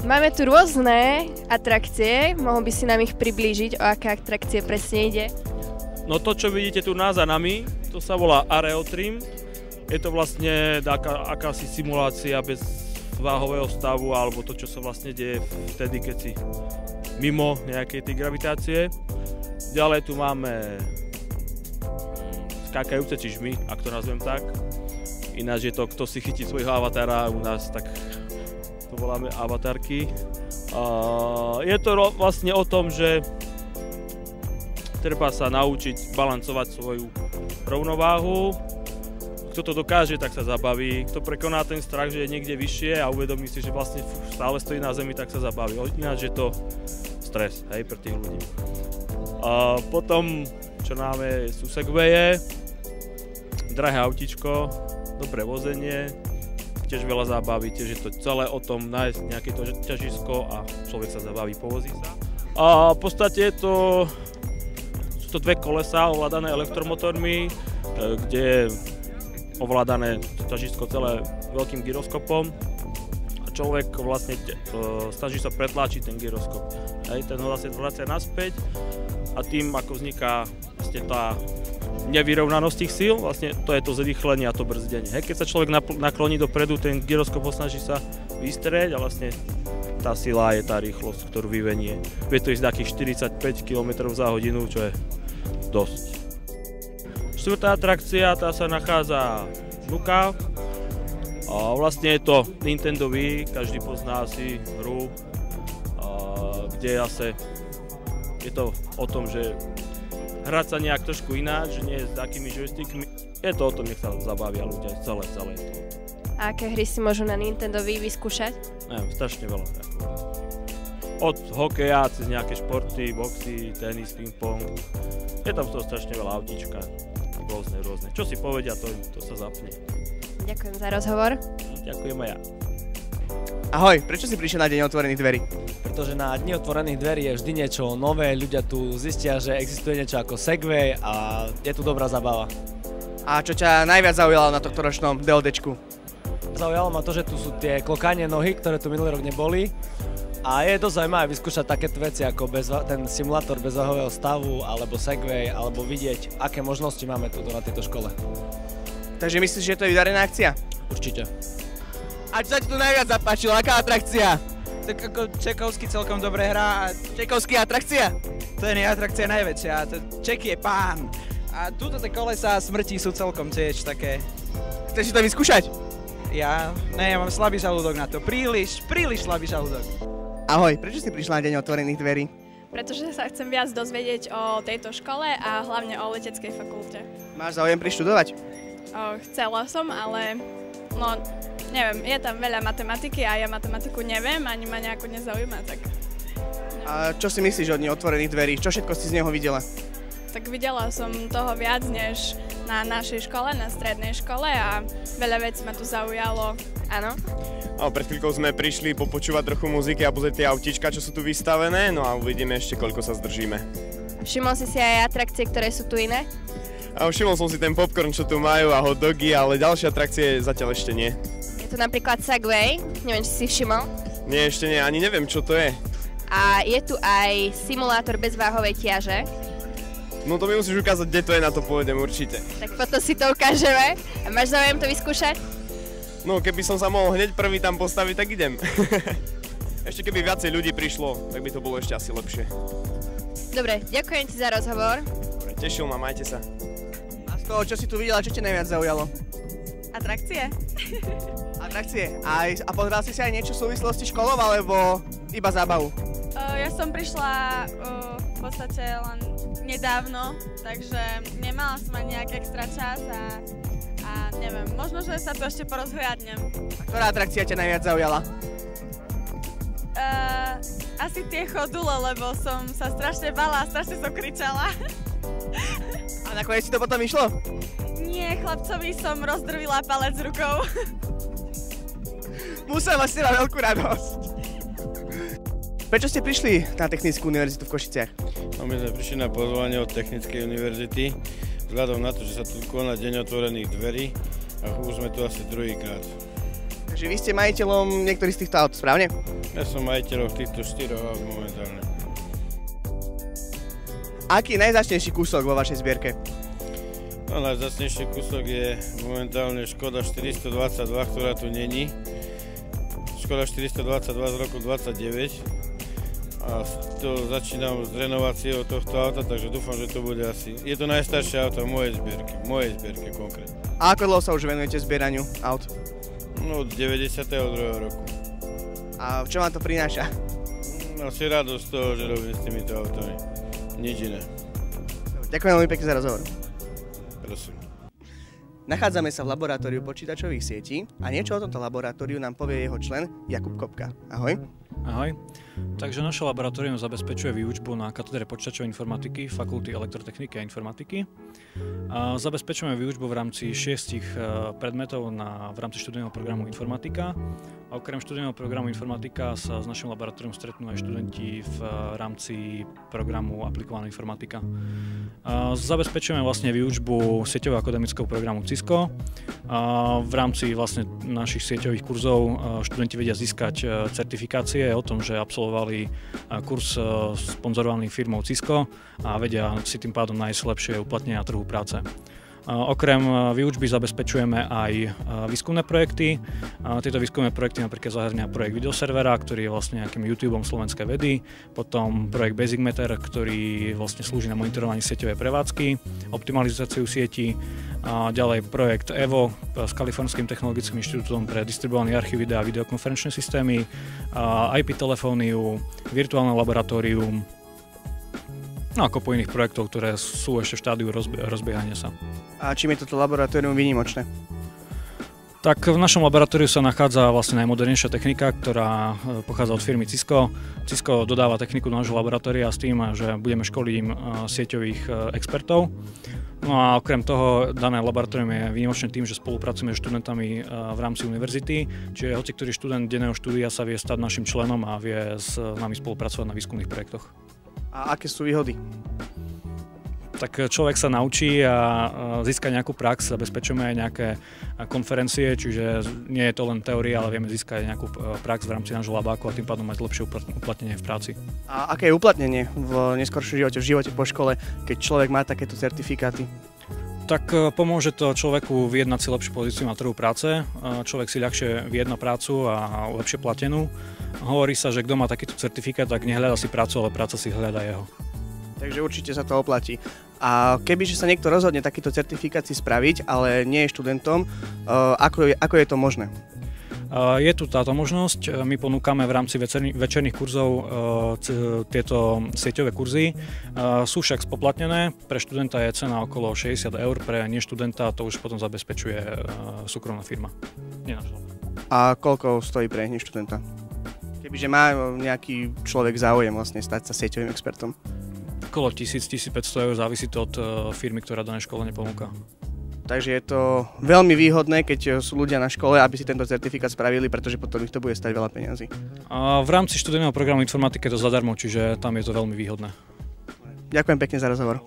Máme tu rôzne atrakcie, mohol by si nám ich priblížiť, o aké atrakcie presne ide? No to, čo vidíte tu za nami, to sa volá Areotrim. Je to vlastne akási simulácia bez váhového stavu, alebo to, čo sa vlastne deje vtedy, keď si mimo nejakej tej gravitácie. Ďalej tu máme skákajúce čižmy, ak to nazvem tak. Ináč je to, kto si chytí svojho avatára, u nás tak to voláme avatarky. Je to vlastne o tom, že treba sa naučiť balancovať svoju rovnováhu. Kto to dokáže, tak sa zabaví. Kto prekoná ten strach, že je niekde vyššie a uvedomí si, že vlastne stále stojí na zemi, tak sa zabaví. Ináč je to stres, hej, pre tých ľudí. Potom, čo máme, sú segwaye, drahé autíčko, dobré vozenie, tiež veľa zábavy, tiež je to celé o tom nájsť nejaké to ťažisko a človek sa zabaví, povozí sa. A v podstate sú to dve kolesá ovládané elektromotormi, kde je ovládané ťažisko celé veľkým gyroskopom a človek vlastne snaží sa pretláčiť ten gyroskop. Ten ho zase vracia naspäť a tým, ako vzniká vlastne tá nevyrovnanosť tých síl, vlastne to je to zrýchlenie a to brzdenie. Keď sa človek nakloní dopredu, ten gyroskop ho snaží sa vystrieť a vlastne tá sila je tá rýchlosť, ktorú vyvenie. Vie to ísť takých 45 km za hodinu, čo je dosť. Štvrtá atrakcia, tá sa nachádza v Nuka. A vlastne je to Nintendo Wii, každý pozná asi hru, kde zase je to o tom, že hrať sa nejak trošku ináč, že nie s takými joystickmi. Je to o tom, nech sa zabavia ľudia, celé je to. A aké hry si môžu na Nintendo Wii vyskúšať? Neviem, strašne veľa. Od hokeja cez nejaké športy, boxy, tenis, ping-pong. Je tam toho strašne veľa autíčka, rôzne. Čo si povedia, to sa zapne. Ďakujem za rozhovor. Ďakujem aj ja. Ahoj, prečo si prišiel na Deň otvorených dverí? Pretože na Dni otvorených dverí je vždy niečo nové, ľudia tu zistia, že existuje niečo ako segway a je tu dobrá zabava. A čo ťa najviac zaujalo na tohto ročnom DODčku? Zaujalo ma to, že tu sú tie klokanie nohy, ktoré tu minulý rok neboli. A je dosť zaujímavé vyskúšať takéto veci ako ten simulátor bezváhového stavu, alebo segway, alebo vidieť, aké možnosti máme tu na tejto škole. Takže myslíš, že to je vydarená akcia? Určite. A čo sa ti tu najviac zapáčilo? Aká atrakcia? Tak ako Čekovský celkom dobre hrá. Čekovský atrakcia? To je atrakcia najväčšia. Ček je pán. A túto tie kolesá smrti sú celkom tiež také. Chceš si to vyskúšať? Ja mám slabý žalúdok na to. Príliš slabý žalúdok. Ahoj, prečo si prišla na Deň otvorených dverí? Pretože sa chcem viac dozvedieť o tejto škole a hlavne o leteckej fakulte. Máš záujem prištudovať? Chcela som, ale neviem, je tam veľa matematiky a ja matematiku neviem, ani ma nejako nezaujíma, tak... A čo si myslíš o Dni otvorených dverí? Čo všetko si z neho videla? Tak videla som toho viac než na našej škole, na strednej škole a veľa vecí ma tu zaujalo. Áno. Pred chvíľkou sme prišli popočúvať trochu muziky a pozrieť tie autíčka, čo sú tu vystavené, no a uvidíme ešte, koľko sa zdržíme. Všimol si aj atrakcie, ktoré sú tu iné? Všimol som si ten popcorn, čo tu majú a hot dogy, ale ďalšie atrakcie zatiaľ ešte nie. Je tu napríklad segway, neviem, či si všimol. Nie, ešte nie, ani neviem, čo to je. A je tu aj simulátor bezváhovej ťaže. No to mi musíš ukázať, kde to je, na to pôjdem určite. Tak potom si to ukážeme. A máš záujem to vyskúšať? No keby som sa mohol hneď prvý tam postaviť, tak idem. Ešte keby viacej ľudí prišlo, tak by to bolo ešte asi lepšie. Dobre, ďakujem ti za rozhovor. Dobre, tešil ma, majte sa. A z toho, čo si tu videla, čo ťa najviac zaujalo? Atrakcie? Atrakcie. A pozeral si aj niečo v súvislosti školov, alebo iba zábavu? Ja som prišla v podstate len nedávno, takže nemala som ani nejak extra čas a neviem, možno, že sa tu ešte porozhliadnem. A ktorá atrakcia ťa najviac zaujala? Asi tie chodule, lebo som sa strašne bala a strašne som kričala. A nakoniec si to potom išlo? Nie, chlapcovi som rozdrvila palec rukou. Musel mať s teba veľkú radosť. Prečo ste prišli na Technickú univerzitu v Košiciach? No, my sme prišli na pozvanie od Technickej univerzity, vzhľadom na to, že sa tu koná Deň otvorených dverí a už sme tu asi druhýkrát. Takže vy ste majiteľom niektorých z týchto aut, správne? Ja som majiteľom týchto 4 aut momentálne. Aký je najzácnejší kúsok vo vašej zbierke? No, najzácnejší kúsok je momentálne Škoda 422, ktorá tu není. Škoda 422 z roku 29. A to začínam s renováciou tohto auta, takže dúfam, že to bude asi... Je to najstaršie auto v mojej zbierke konkrétne. A ako dlho sa už venujete zbieraniu aut? No, od 92. roku. A čo vám to prináša? Asi radosť z toho, že robím s týmito autami. Nič iné. Ďakujem veľmi pekne za rozhovor. Prosím. Nachádzame sa v laboratóriu počítačových sietí a niečo o tomto laboratóriu nám povie jeho člen Jakub Kopka. Ahoj. Ahoj. Takže naše laboratórium zabezpečuje výučbu na katedre počítačovej informatiky Fakulty elektrotechniky a informatiky. A zabezpečujeme výučbu v rámci 6 predmetov v rámci študijného programu informatika. A okrem študijného programu informatika sa s našim laboratórium stretnú aj študenti v rámci programu aplikovaná informatika. A zabezpečujeme vlastne výučbu sieťového akademického programu Cisco. A v rámci vlastne našich sieťových kurzov študenti vedia získať certifikácie o tom, že absolvovali kurz sponzorovaný firmou Cisco a vedia si tým pádom nájsť lepšie uplatnenie na trhu práce. Okrem výučby zabezpečujeme aj výskumné projekty. Tieto výskumné projekty napríklad zahŕňa projekt videoservera, ktorý je vlastne nejakým YouTubeom slovenskej vedy, potom projekt Basic Matter, ktorý vlastne slúži na monitorovanie sieťovej prevádzky, optimalizáciu sietí, a ďalej projekt EVO s Kalifornským technologickým inštitútom pre distribuovaný archív videa a videokonferenčné systémy, IP telefóniu, virtuálne laboratórium, no a kopu iných projektov, ktoré sú ešte v štádiu rozbiehania sa. A čím je toto laboratórium výnimočné? Tak v našom laboratóriu sa nachádza vlastne najmodernejšia technika, ktorá pochádza od firmy Cisco. Cisco dodáva techniku do nášho laboratória s tým, že budeme školiť sieťových expertov. No a okrem toho dané laboratórium je výnimočné tým, že spolupracujeme s študentami v rámci univerzity, čiže hoci ktorý študent denného štúdia sa vie stať našim členom a vie s nami spolupracovať na výskumných projektoch. A aké sú výhody? Tak človek sa naučí a získa nejakú prax, zabezpečujeme aj nejaké konferencie, čiže nie je to len teória, ale vieme získať nejakú prax v rámci nášho labáku a tým pádom mať lepšie uplatnenie v práci. A aké je uplatnenie v neskoršom živote, v živote po škole, keď človek má takéto certifikáty? Tak pomôže to človeku vyjednať si lepšiu pozíciu na trhu práce, človek si ľahšie vyjedná prácu a lepšie platenú. Hovorí sa, že kto má takýto certifikát, tak nehľadá si prácu, ale práca si hľadá jeho. Takže určite sa to oplatí. A kebyže sa niekto rozhodne takýto certifikát si spraviť, ale nie je študentom, ako je to možné? Je tu táto možnosť. My ponúkame v rámci večerných kurzov tieto sieťové kurzy. Sú však spoplatnené. Pre študenta je cena okolo 60 eur, pre neštudenta to už potom zabezpečuje súkromná firma. A koľko stojí pre neštudenta? Kebyže má nejaký človek záujem vlastne stať sa sieťovým expertom? Okolo 1000–1500 eur, závisí to od firmy, ktorá dané školenie ponúka. Takže je to veľmi výhodné, keď sú ľudia na škole, aby si tento certifikát spravili, pretože potom ich to bude stať veľa peňazí. A v rámci študijného programu informatiky je to zadarmo, čiže tam je to veľmi výhodné. Ďakujem pekne za rozhovor.